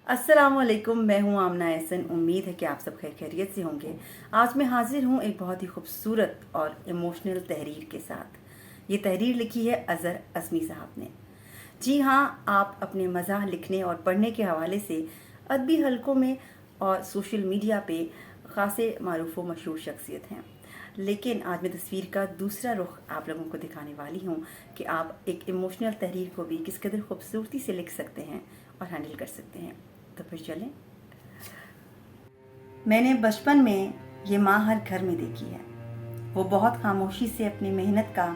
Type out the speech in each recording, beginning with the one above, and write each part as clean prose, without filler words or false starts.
अस्सलाम वालेकुम। मैं हूँ आमना एहसन। उम्मीद है कि आप सब खैर खैरियत से होंगे। आज मैं हाजिर हूँ एक बहुत ही खूबसूरत और इमोशनल तहरीर के साथ। ये तहरीर लिखी है अज़हर अज़मी साहब ने। जी हाँ, आप अपने मज़ाह लिखने और पढ़ने के हवाले से अदबी हलकों में और सोशल मीडिया पे ख़ासे मारूफ व मशहूर शख्सियत हैं, लेकिन आज मैं तस्वीर का दूसरा रुख आप लोगों को दिखाने वाली हूँ कि आप एक इमोशनल तहरीर को भी किस कदर खूबसूरती से लिख सकते हैं और हैंडल कर सकते हैं। तो फिर चलें। मैंने बचपन में ये माँ हर घर में देखी है। वो बहुत खामोशी से अपनी मेहनत का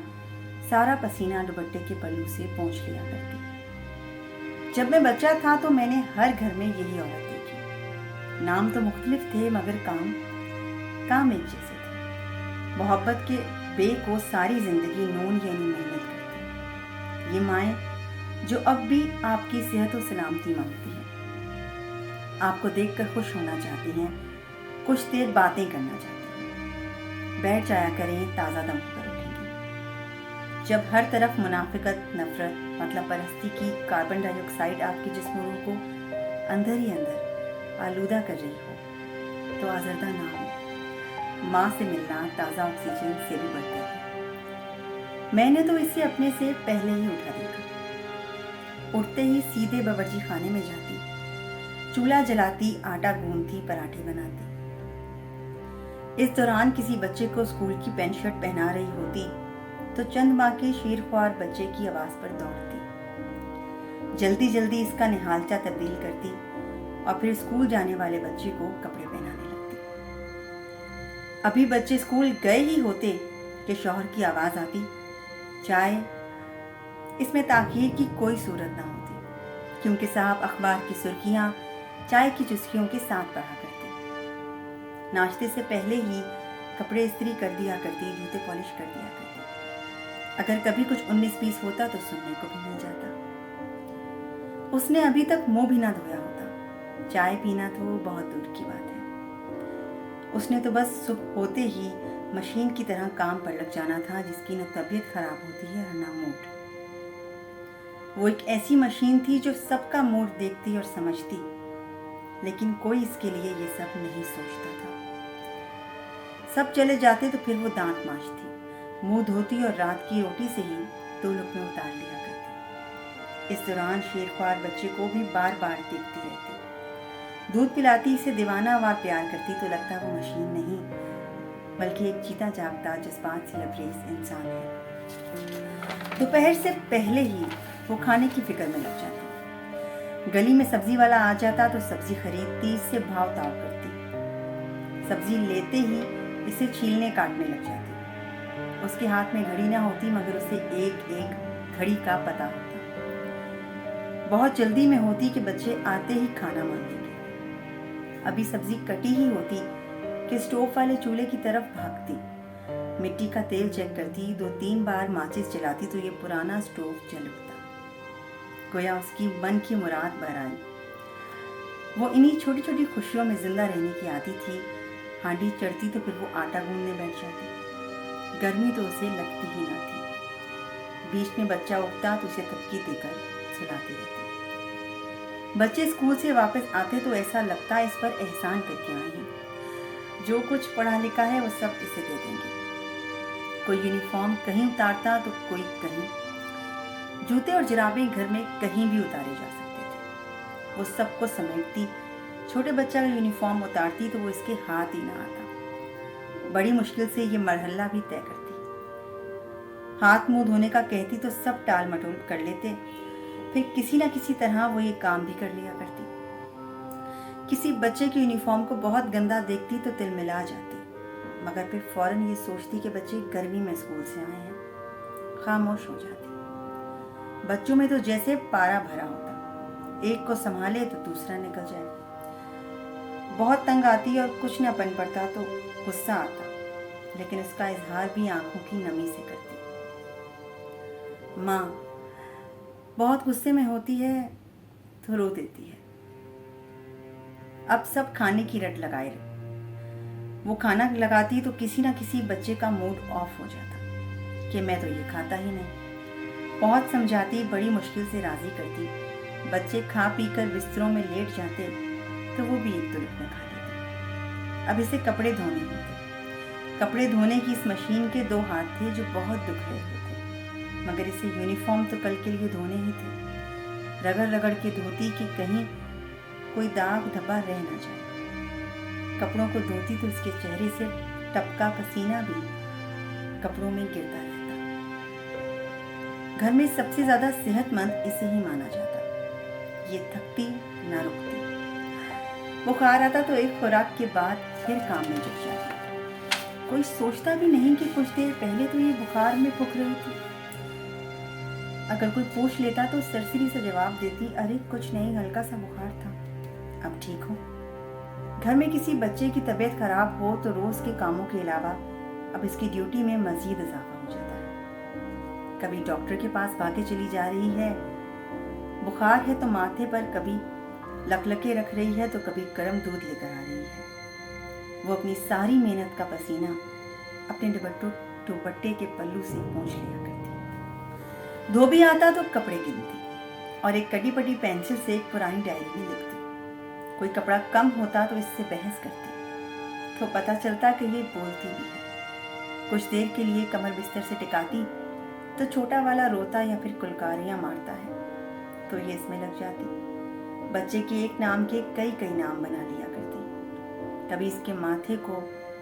सारा पसीना दुपट्टे के पल्लू से पोंछ लिया करती। जब मैं बच्चा था तो मैंने हर घर में यही औरत देखी। नाम तो मुख्तलिफ थे मगर काम एक जैसे थे। मोहब्बत के बे को सारी जिंदगी नून यानी मेहनत करती। ये माएँ जो अब भी आपकी सेहत और सलामती मांगती हैं, आपको देखकर खुश होना चाहती हैं, कुछ देर बातें करना चाहती हैं। बैठ जाया करें, ताज़ा दम पर उठेंगे। जब हर तरफ मुनाफिकत, नफरत, मतलब परस्ती की कार्बन डाइऑक्साइड आपके जिस्म और रूह को अंदर ही अंदर आलूदा कर रही हो, तो आज़रदा ना हो। माँ से मिलना ताज़ा ऑक्सीजन से भी बढ़ता है। मैंने तो इसे अपने से पहले ही उठा देखा। उठते ही सीधे बावर्ची खाने में जाती, चूल्हा जलाती, आटा गूंथती, पराठे बनाती। इस दौरान किसी बच्चे को स्कूल की पैंट शर्ट पहना रही होती तो चंद माँ के शीरख्वार बच्चे की आवाज़ पर दौड़ती, जल्दी जल्दी इसका निहालचा तब्दील करती और फिर स्कूल जाने वाले बच्चे को कपड़े पहनाने लगती। अभी बच्चे स्कूल गए ही होते कि शौहर की आवाज़ आती, चाय। इसमें ताखीर की कोई सूरत ना होती, क्योंकि साहब अखबार की सुर्खियाँ चाय की चुस्कियों के साथ पढ़ा करती। नाश्ते से पहले ही कपड़े इस्त्री कर दिया करती, जूते पॉलिश कर दिया करती। अगर कभी कुछ 19-20 होता तो सुनने को भी मिल जाता। उसने अभी तक मुंह भी ना धोया होता। चाय पीना तो बहुत दूर की बात है। उसने तो बस सुबह होते ही मशीन की तरह काम पर लग जाना था, जिसकी न तबीयत खराब होती है और ना मूड। वो एक ऐसी मशीन थी जो सबका मूड देखती और समझती, लेकिन कोई इसके लिए ये सब नहीं सोचता था। सब चले जाते तो फिर वो दांत मांजती, मुंह धोती और रात की रोटी से ही 2 लुक़मे उतार लिया करती। इस दौरान शेरख्वार बच्चे को भी बार बार देखती रहती। दूध पिलाती, इसे दीवानावार प्यार करती तो लगता वो मशीन नहीं बल्कि एक जीता जागता जज्बात से लबरेज इंसान है। दोपहर से पहले ही वो खाने की फिक्र में लग जाती। गली में सब्जी वाला आ जाता तो सब्जी खरीदती, इससे भाव ताव करती। सब्जी लेते ही इसे छीलने काटने लग जाती। उसके हाथ में घड़ी ना होती मगर उसे एक एक घड़ी का पता होता। बहुत जल्दी में होती कि बच्चे आते ही खाना मांगेंगे। अभी सब्जी कटी ही होती कि स्टोव वाले चूल्हे की तरफ भागती, मिट्टी का तेल चेक करती, 2-3 बार माचिस जलाती तो ये पुराना स्टोव जल उठता, गोया उसकी मन की मुराद भर आई। वो इन्हीं छोटी छोटी खुशियों में जिंदा रहने की आदि थी। हांडी चढ़ती तो फिर वो आटा गूंदने बैठ जाती। गर्मी तो उसे लगती ही ना थी। बीच में बच्चा उठता तो उसे तबकी देकर सुलाती रहती। बच्चे स्कूल से वापस आते तो ऐसा लगता इस पर एहसान करके आए हैं। जो कुछ पढ़ा लिखा है वो सब इसे दे देंगे। कोई यूनिफॉर्म कहीं उतारता तो कोई कहीं। जूते और जुराबें घर में कहीं भी उतारे जा सकते थे। वो सबको समेटती। छोटे बच्चा का यूनिफॉर्म उतारती तो वो इसके हाथ ही ना आता। बड़ी मुश्किल से ये मरहला भी तय करती। हाथ मुंह धोने का कहती तो सब टाल मटोल कर लेते। फिर किसी ना किसी तरह वो ये काम भी कर लिया करती। किसी बच्चे के यूनिफॉर्म को बहुत गंदा देखती तो तिलमिला जाती, मगर फिर फौरन ये सोचती कि बच्चे गर्मी में स्कूल से आए हैं। खामोश हो जाती। बच्चों में तो जैसे पारा भरा होता, एक को संभाले तो दूसरा निकल जाए। बहुत तंग आती और कुछ न बन पड़ता तो गुस्सा आता, लेकिन उसका इजहार भी आंखों की नमी से करती। माँ बहुत गुस्से में होती है तो रो देती है। अब सब खाने की रट लगाए रहे। वो खाना लगाती तो किसी न किसी बच्चे का मूड ऑफ हो जाता कि मैं तो ये खाता ही नहीं। बहुत समझाती, बड़ी मुश्किल से राजी करती, بچے کھا پی کر بستروں میں لیٹ جاتے تو وہ بھی ایک دو لقمے کھا لیتے۔ اب اسے کپڑے دھونے ہوتے۔ کپڑے دھونے کی اس مشین کے 2 ہاتھ تھے جو بہت دکھ رہے ہوتے، مگر اسے یونیفارم تو کل کے لیے دھونے ہی تھے۔ رگڑ رگڑ کے دھوتی کہ کہیں کوئی داغ دھبا رہ نہ جائے۔ کپڑوں کو دھوتی تو اس کے چہرے سے ٹپکا پسینہ بھی کپڑوں میں گرتا رہتا۔ گھر میں سب سے زیادہ صحت مند اسے ہی مانا جاتا۔ یہ تھکتی نہ رکتی، بخار آتا تو ایک خوراک کے بعد پھر کام میں جٹ جاتی۔ کوئی سوچتا بھی نہیں کہ کچھ دیر پہلے تو یہ بخار میں پھک رہی تھی۔ اگر کوئی پوچھ لیتا تو سرسری سے جواب دیتی، ارے کچھ نہیں، ہلکا سا بخار تھا، اب ٹھیک ہوں۔ گھر میں کسی بچے کی طبیعت خراب ہو تو روز کے کاموں کے علاوہ اب اس کی ڈیوٹی میں مزید اضافہ ہو جاتا ہے۔ کبھی ڈاکٹر کے پاس بھاگے چلی جا رہی ہے، بخار ہے تو ماتھے پر کبھی لکلکے رکھ رہی ہے تو کبھی گرم دودھ لے کر آ رہی ہے۔ وہ اپنی ساری محنت کا پسینہ اپنے دوپٹے کے پلو سے پونچھ لیا کرتی۔ دھوبی آتا تو کپڑے گنتی اور ایک کٹی پٹی پینسل سے ایک پرانی ڈائری میں لکھتی۔ کوئی کپڑا کم ہوتا تو اس سے بحث کرتی تو پتہ چلتا کہ یہ بولتی بھی ہے۔ کچھ دیر کے لیے کمر بستر سے ٹکاتی تو چھوٹا والا روتا یا پھر کلکاریاں مارتا ہے تو یہ اس میں لگ جاتی۔ بچے کے ایک نام کے کئی نام بنا لیا کرتی، کبھی اس کے ماتھے کو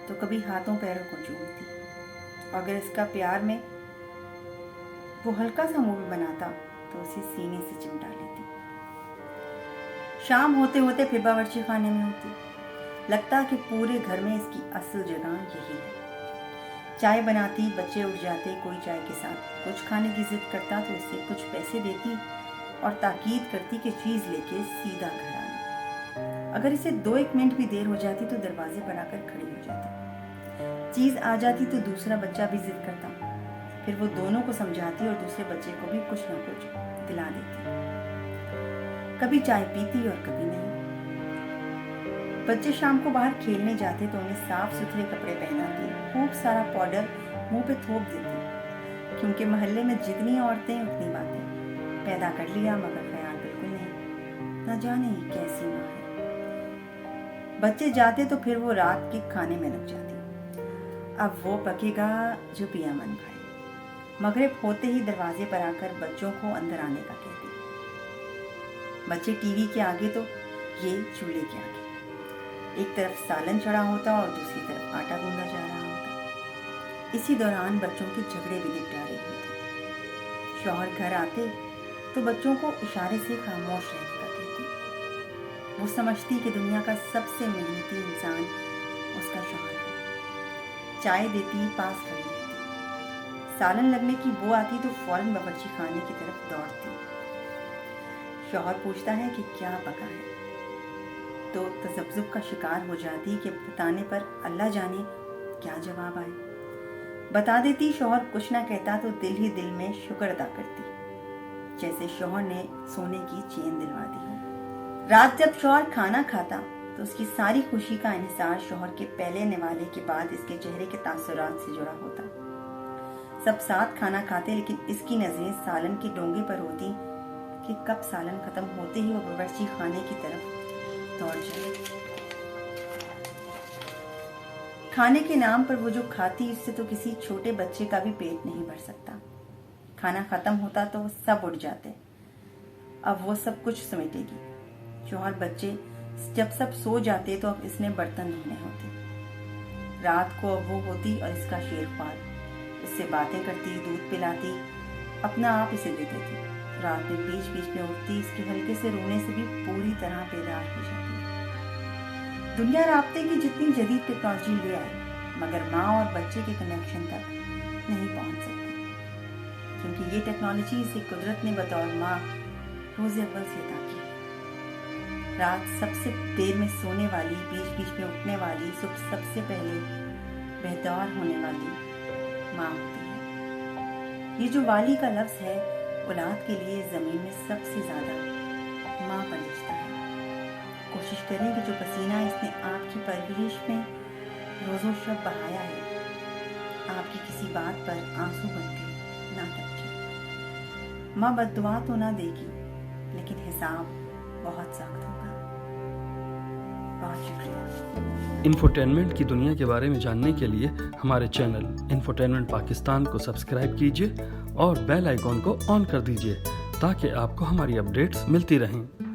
تو کبھی ہاتھوں پیروں کو چومتی۔ اگر اس کا پیار میں وہ ہلکا سا منہ بناتا تو اسے سینے سے چمٹا لیتی۔ شام ہوتے ہوتے پھر باورچی خانے میں ہوتی۔ لگتا کہ پورے گھر میں اس کی اصل جگہ یہی ہے۔ چائے بناتی، بچے اٹھ جاتے، کوئی چائے کے ساتھ کچھ کھانے کی ضد کرتا تو اسے کچھ پیسے دیتی اور تاکید کرتی کہ چیز لے کے سیدھا گھر آنا۔ اگر اسے 2-1 منٹ بھی دیر ہو جاتی تو دروازے پر آ کر کھڑی ہو جاتی۔ چیز آ جاتی تو دوسرا بچہ بھی ضد کرتا، پھر وہ دونوں کو سمجھاتی اور دوسرے بچے کو بھی کچھ نہ کچھ دلا دیتی۔ کبھی چائے پیتی اور کبھی نہیں۔ بچے شام کو باہر کھیلنے جاتے تو انہیں صاف ستھرے کپڑے پہناتی، خوب سارا پاؤڈر منہ پہ تھوپ دیتی، کیونکہ محلے میں جتنی عورتیں اتنی باتیں۔ پیدا کر لیا مگر خیال بالکل نہیں، نہ جانے ہی کیسی ماں ہے۔ بچے جاتے تو پھر وہ رات کے کھانے میں لگ جاتی۔ اب وہ پکے گا جو پیا من بھائے۔ مغرب ہوتے ہی دروازے پر آ کر بچوں کو اندر آنے کا کہتی۔ بچے ٹی وی کے آگے تو یہ چولہے کے آگے۔ ایک طرف سالن چڑھا ہوتا اور دوسری طرف آٹا گوندا جا رہا ہوتا۔ اسی دوران بچوں کے جھگڑے بھی نپٹا رہے ہوتے۔ شوہر گھر آتے تو بچوں کو اشارے سے خاموش رہنے کا کہتی۔ وہ سمجھتی کہ دنیا کا سب سے محنتی انسان اس کا شوہر ہے۔ چائے دیتی، پاس کھڑی رہتی۔ سالن لگنے کی بو آتی تو فوراً باورچی خانے کی طرف دوڑتی۔ شوہر پوچھتا ہے کہ کیا پکا ہے تو تذبذب کا شکار ہو جاتی کہ بتانے پر اللہ جانے کیا جواب آئے۔ بتا دیتی، شوہر کچھ نہ کہتا تو دل ہی دل میں شکر ادا کرتی، جیسے شوہر نے سونے کی چین دلوا دی ہو۔ رات جب شوہر کھانا کھاتا تو اس کی ساری خوشی کا انحصار شوہر کے پہلے نوالے کے بعد اس کے چہرے کے تاثرات سے جڑا ہوتا۔ سب ساتھ کھانا کھاتے لیکن اس کی نظریں سالن کے ڈونگے پر ہوتی کہ کب سالن ختم ہوتے ہی وہ باورچی خانے کی طرف دوڑ جائے۔ کھانے کے نام پر وہ جو کھاتی اس سے تو کسی چھوٹے بچے کا بھی پیٹ نہیں بھر سکتا۔ کھانا ختم ہوتا تو وہ سب اٹھ جاتے، اب وہ سب کچھ سمیٹے گی۔ شوہر بچے جب سب سو جاتے تو اب اس نے برتن دھونے ہوتے۔ رات کو اب وہ ہوتی اور اس کا شیر خوار، اس سے باتیں کرتی، دودھ پلاتی، اپنا آپ اسے دے دیتی۔ رات میں بیچ بیچ میں اٹھتی، اس کے ہلکے سے رونے سے بھی پوری طرح بیدار ہو جاتی۔ دنیا رابطے کی جتنی جدید ٹیکنالوجی لے آئی مگر ماں اور بچے کے کنیکشن تک نہیں پہنچ سکتی، کیونکہ یہ ٹیکنالوجی اسے قدرت نے بطور ماں روز اول سے عطا کی ہے۔ رات سب سے دیر میں سونے والی، بیچ بیچ میں اٹھنے والی، صبح سب سے پہلے بیدار ہونے والی ماں ہوتی ہے۔ یہ جو والی کا لفظ ہے اولاد کے لیے زمین میں سب سے زیادہ ماں پر رشتہ ہے۔ کوشش کریں کہ جو پسینہ اس نے آپ کی پرورش میں روز و شب بہایا ہے، آپ کی کسی بات پر آنسو بن کے نہ ٹپکے۔ ماں بد دعا تو نہ دے گی लेकिन हिसाब बहुत सख्त होगा। बहुत शुक्रिया। इंफोटेनमेंट की दुनिया के बारे में जानने के लिए हमारे चैनल इंफोटेनमेंट पाकिस्तान को सब्सक्राइब कीजिए और बेल आइकॉन को ऑन कर दीजिए ताकि आपको हमारी अपडेट्स मिलती रहें।